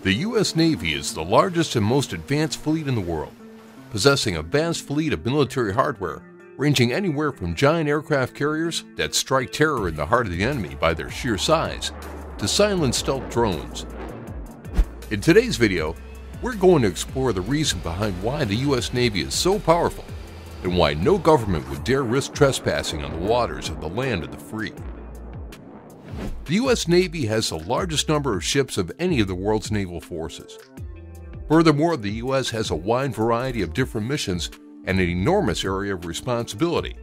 The U.S. Navy is the largest and most advanced fleet in the world, possessing a vast fleet of military hardware ranging anywhere from giant aircraft carriers that strike terror in the heart of the enemy by their sheer size to silent stealth drones. In today's video, we're going to explore the reason behind why the U.S. Navy is so powerful and why no government would dare risk trespassing on the waters of the land of the free. The U.S. Navy has the largest number of ships of any of the world's naval forces. Furthermore, the U.S. has a wide variety of different missions and an enormous area of responsibility.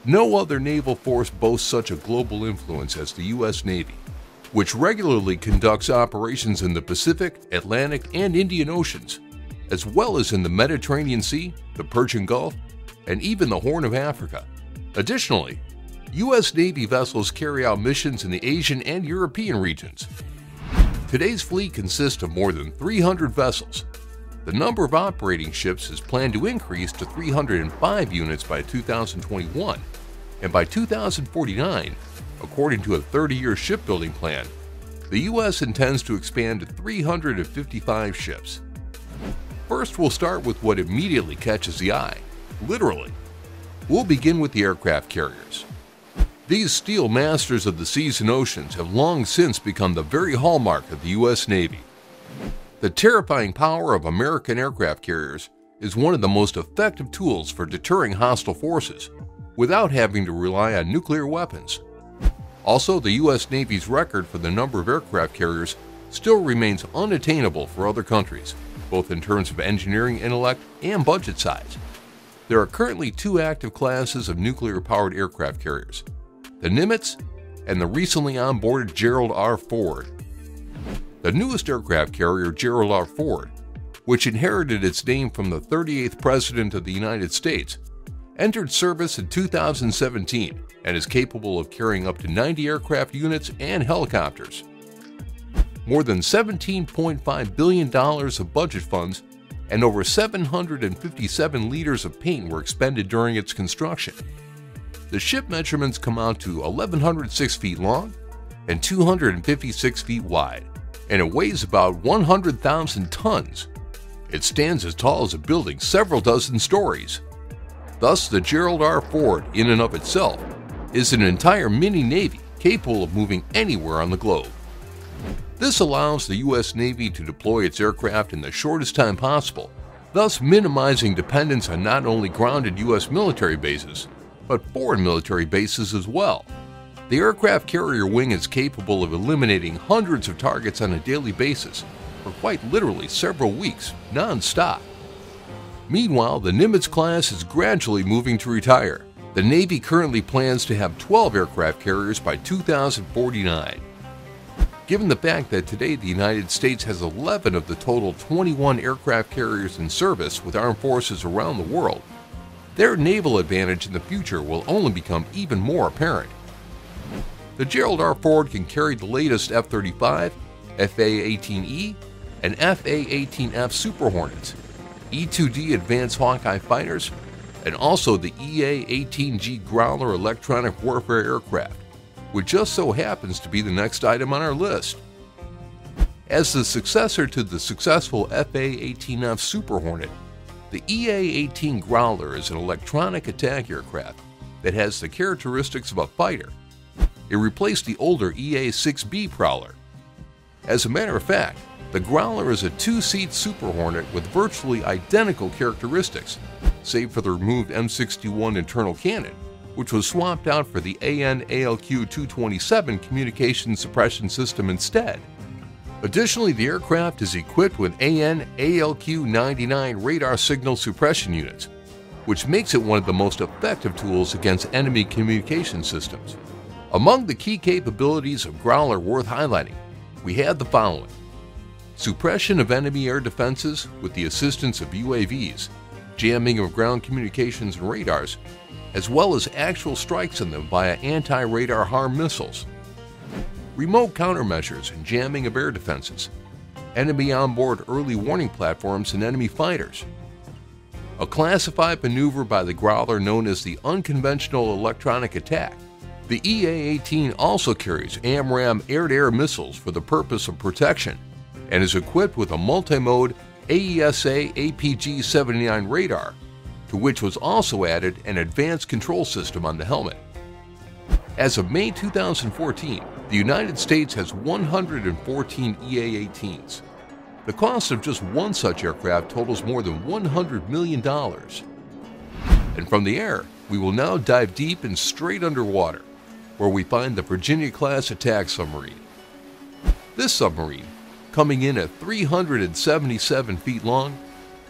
No other naval force boasts such a global influence as the U.S. Navy, which regularly conducts operations in the Pacific, Atlantic, and Indian Oceans, as well as in the Mediterranean Sea, the Persian Gulf, and even the Horn of Africa. Additionally, U.S. Navy vessels carry out missions in the Asian and European regions. Today's fleet consists of more than 300 vessels. The number of operating ships is planned to increase to 305 units by 2021, and by 2049, according to a 30-year shipbuilding plan, the U.S. intends to expand to 355 ships. First, we'll start with what immediately catches the eye, literally. We'll begin with the aircraft carriers. These steel masters of the seas and oceans have long since become the very hallmark of the U.S. Navy. The terrifying power of American aircraft carriers is one of the most effective tools for deterring hostile forces without having to rely on nuclear weapons. Also, the U.S. Navy's record for the number of aircraft carriers still remains unattainable for other countries, both in terms of engineering intellect and budget size. There are currently two active classes of nuclear-powered aircraft carriers, the Nimitz and the recently onboarded Gerald R. Ford. The newest aircraft carrier, Gerald R. Ford, which inherited its name from the 38th President of the United States, entered service in 2017 and is capable of carrying up to 90 aircraft units and helicopters. More than $17.5 billion of budget funds and over 757 liters of paint were expended during its construction. The ship measurements come out to 1,106 feet long and 256 feet wide, and it weighs about 100,000 tons. It stands as tall as a building several dozen stories. Thus, the Gerald R. Ford, in and of itself, is an entire mini-navy capable of moving anywhere on the globe. This allows the U.S. Navy to deploy its aircraft in the shortest time possible, thus minimizing dependence on not only grounded U.S. military bases, but foreign military bases as well. The aircraft carrier wing is capable of eliminating hundreds of targets on a daily basis for quite literally several weeks, non-stop. Meanwhile, the Nimitz class is gradually moving to retire. The Navy currently plans to have 12 aircraft carriers by 2049. Given the fact that today the United States has 11 of the total 21 aircraft carriers in service with armed forces around the world, their naval advantage in the future will only become even more apparent. The Gerald R. Ford can carry the latest F-35, F/A-18E, and F/A-18F Super Hornets, E-2D Advanced Hawkeye fighters, and also the EA-18G Growler electronic warfare aircraft, which just so happens to be the next item on our list. As the successor to the successful F/A-18F Super Hornet, the EA-18 Growler is an electronic attack aircraft that has the characteristics of a fighter. It replaced the older EA-6B Prowler. As a matter of fact, the Growler is a two-seat Super Hornet with virtually identical characteristics, save for the removed M61 internal cannon, which was swapped out for the AN/ALQ-227 communication suppression system instead. Additionally, the aircraft is equipped with AN/ALQ-99 radar signal suppression units, which makes it one of the most effective tools against enemy communication systems. Among the key capabilities of Growler worth highlighting, we have the following: suppression of enemy air defenses with the assistance of UAVs, jamming of ground communications and radars, as well as actual strikes on them via anti-radar harm missiles, remote countermeasures and jamming of air defenses, enemy onboard early warning platforms and enemy fighters, a classified maneuver by the Growler known as the unconventional electronic attack. The EA-18 also carries AMRAAM air-to-air missiles for the purpose of protection, and is equipped with a multi-mode AESA APG-79 radar, to which was also added an advanced control system on the helmet. As of May 2014, the United States has 114 EA-18s. The cost of just one such aircraft totals more than $100 million. And from the air, we will now dive deep and straight underwater, where we find the Virginia-class attack submarine. This submarine, coming in at 377 feet long,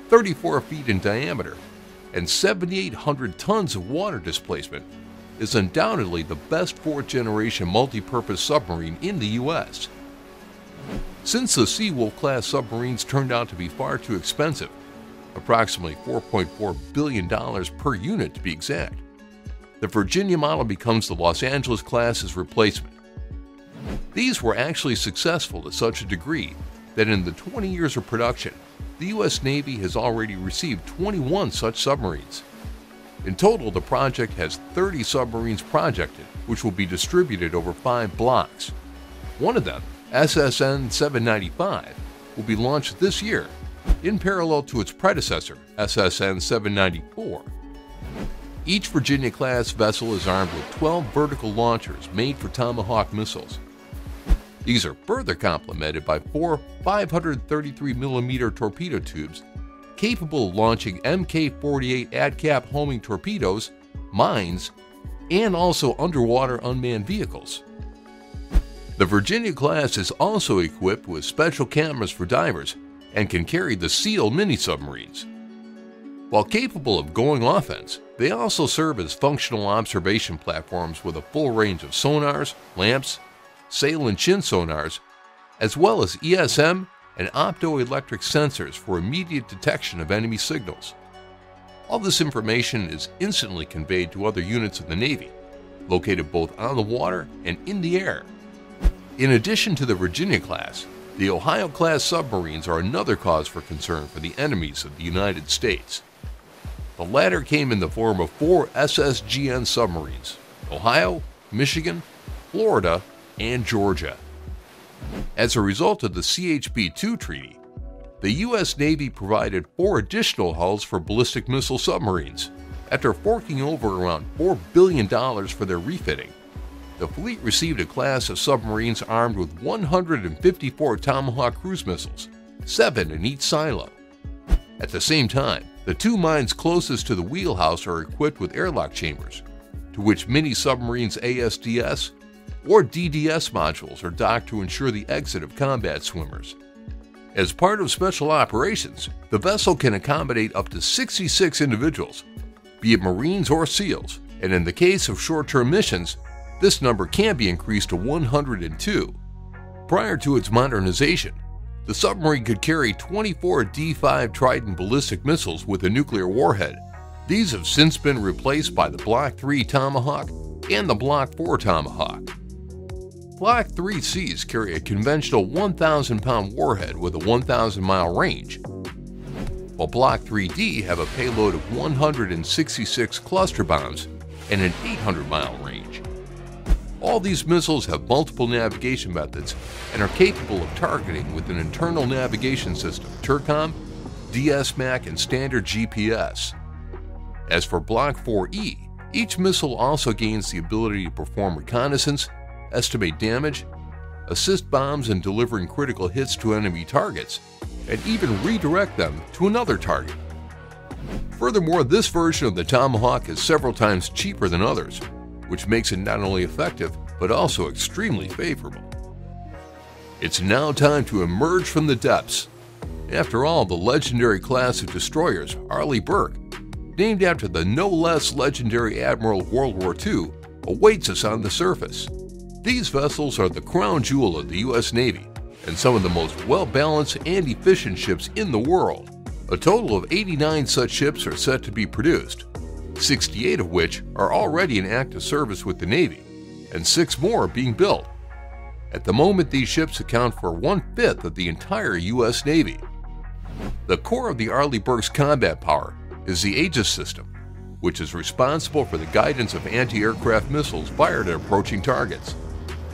34 feet in diameter, and 7,800 tons of water displacement, is undoubtedly the best fourth-generation multi-purpose submarine in the U.S. Since the Seawolf-class submarines turned out to be far too expensive, approximately $4.4 billion per unit to be exact, the Virginia model becomes the Los Angeles-class's replacement. These were actually successful to such a degree that in the 20 years of production, the U.S. Navy has already received 21 such submarines. In total, the project has 30 submarines projected, which will be distributed over 5 blocks. One of them, SSN 795, will be launched this year, in parallel to its predecessor, SSN 794. Each Virginia-class vessel is armed with 12 vertical launchers made for Tomahawk missiles. These are further complemented by 4 533mm torpedo tubes capable of launching Mk-48 ADCAP homing torpedoes, mines, and also underwater unmanned vehicles. The Virginia-class is also equipped with special cameras for divers and can carry the SEAL mini-submarines. While capable of going offense, they also serve as functional observation platforms with a full range of sonars, lamps, sail and chin sonars, as well as ESM and optoelectric sensors for immediate detection of enemy signals. All this information is instantly conveyed to other units of the Navy, located both on the water and in the air. In addition to the Virginia-class, the Ohio-class submarines are another cause for concern for the enemies of the United States. The latter came in the form of 4 SSGN submarines: Ohio, Michigan, Florida, and Georgia. As a result of the CHB-2 treaty, the U.S. Navy provided 4 additional hulls for ballistic missile submarines. After forking over around $4 billion for their refitting, the fleet received a class of submarines armed with 154 Tomahawk cruise missiles, 7 in each silo. At the same time, the 2 mines closest to the wheelhouse are equipped with airlock chambers, to which mini-submarines ASDS or DDS modules are docked to ensure the exit of combat swimmers. As part of special operations, the vessel can accommodate up to 66 individuals, be it Marines or SEALs, and in the case of short-term missions, this number can be increased to 102. Prior to its modernization, the submarine could carry 24 D-5 Trident ballistic missiles with a nuclear warhead. These have since been replaced by the Block 3 Tomahawk and the Block 4 Tomahawk. Block 3Cs carry a conventional 1,000-pound warhead with a 1,000-mile range, while Block 3D have a payload of 166 cluster bombs and an 800-mile range. All these missiles have multiple navigation methods and are capable of targeting with an internal navigation system, TERCOM, DS-MAC, and standard GPS. As for Block 4E, each missile also gains the ability to perform reconnaissance, estimate damage, assist bombs in delivering critical hits to enemy targets, and even redirect them to another target. Furthermore, this version of the Tomahawk is several times cheaper than others, which makes it not only effective, but also extremely favorable. It's now time to emerge from the depths. After all, the legendary class of destroyers, Arleigh Burke, named after the no less legendary admiral of World War II, awaits us on the surface. These vessels are the crown jewel of the U.S. Navy and some of the most well-balanced and efficient ships in the world. A total of 89 such ships are set to be produced, 68 of which are already in active service with the Navy, and 6 more are being built. At the moment, these ships account for 1/5 of the entire U.S. Navy. The core of the Arleigh Burke's combat power is the Aegis system, which is responsible for the guidance of anti-aircraft missiles fired at approaching targets.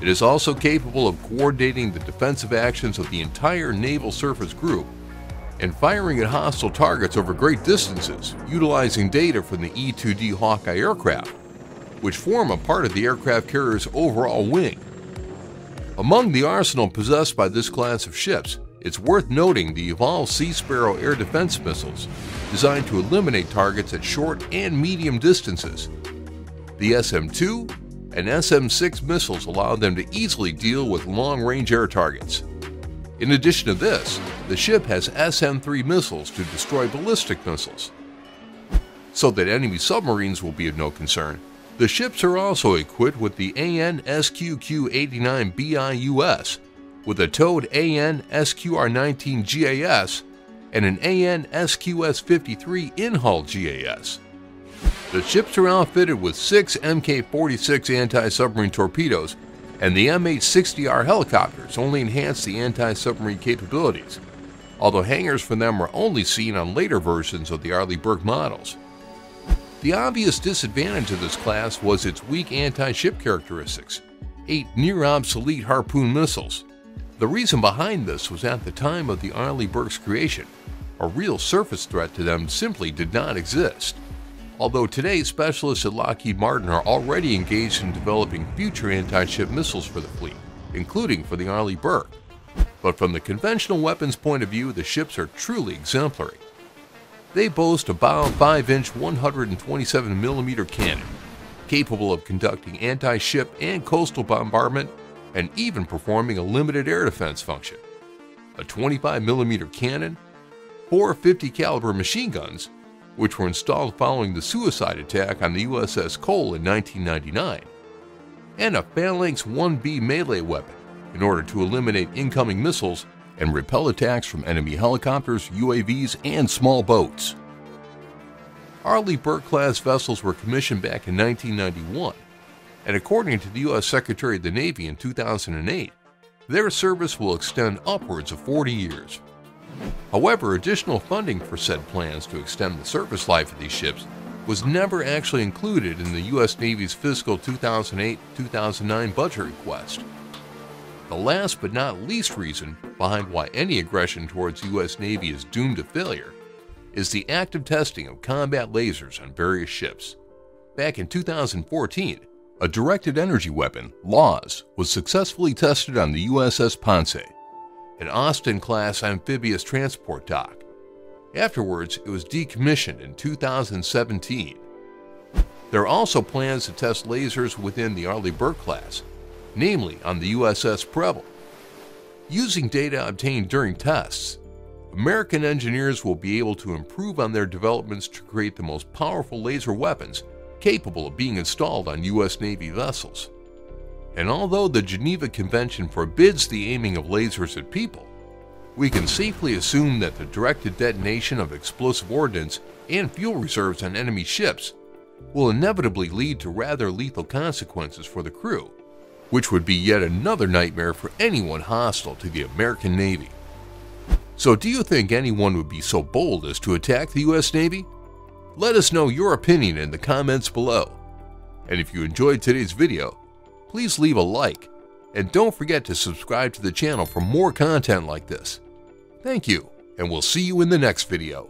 It is also capable of coordinating the defensive actions of the entire naval surface group and firing at hostile targets over great distances, utilizing data from the E-2D Hawkeye aircraft, which form a part of the aircraft carrier's overall wing. Among the arsenal possessed by this class of ships, it's worth noting the evolved Sea Sparrow air defense missiles, designed to eliminate targets at short and medium distances. The SM-2 and SM-6 missiles allow them to easily deal with long-range air targets. In addition to this, the ship has SM-3 missiles to destroy ballistic missiles. So that enemy submarines will be of no concern, the ships are also equipped with the AN-SQQ-89BIUS, with a towed AN-SQR-19 GAS and an AN-SQS-53 in-hull GAS. The ships are outfitted with 6 Mk-46 anti-submarine torpedoes, and the MH-60R helicopters only enhance the anti-submarine capabilities, although hangars for them are only seen on later versions of the Arleigh Burke models. The obvious disadvantage of this class was its weak anti-ship characteristics, 8 near-obsolete Harpoon missiles. The reason behind this was at the time of the Arleigh Burke's creation, a real surface threat to them simply did not exist. Although today specialists at Lockheed Martin are already engaged in developing future anti-ship missiles for the fleet, including for the Arleigh Burke. But from the conventional weapons point of view, the ships are truly exemplary. They boast a bow 5-inch 127mm cannon, capable of conducting anti-ship and coastal bombardment and even performing a limited air defense function. A 25mm cannon, 4 50 caliber machine guns, which were installed following the suicide attack on the USS Cole in 1999, and a Phalanx 1B melee weapon in order to eliminate incoming missiles and repel attacks from enemy helicopters, UAVs, and small boats. Arleigh Burke-class vessels were commissioned back in 1991, and according to the U.S. Secretary of the Navy in 2008, their service will extend upwards of 40 years. However, additional funding for said plans to extend the service life of these ships was never actually included in the U.S. Navy's fiscal 2008-2009 budget request. The last but not least reason behind why any aggression towards the U.S. Navy is doomed to failure is the active testing of combat lasers on various ships. Back in 2014, a directed energy weapon, LAWS, was successfully tested on the USS Ponce, an Austin-class amphibious transport dock. Afterwards, it was decommissioned in 2017. There are also plans to test lasers within the Arleigh Burke class, namely on the USS Preble. Using data obtained during tests, American engineers will be able to improve on their developments to create the most powerful laser weapons capable of being installed on U.S. Navy vessels. And although the Geneva Convention forbids the aiming of lasers at people, we can safely assume that the directed detonation of explosive ordnance and fuel reserves on enemy ships will inevitably lead to rather lethal consequences for the crew, which would be yet another nightmare for anyone hostile to the American Navy. So do you think anyone would be so bold as to attack the U.S. Navy? Let us know your opinion in the comments below. And if you enjoyed today's video, please leave a like, and don't forget to subscribe to the channel for more content like this. Thank you, and we'll see you in the next video.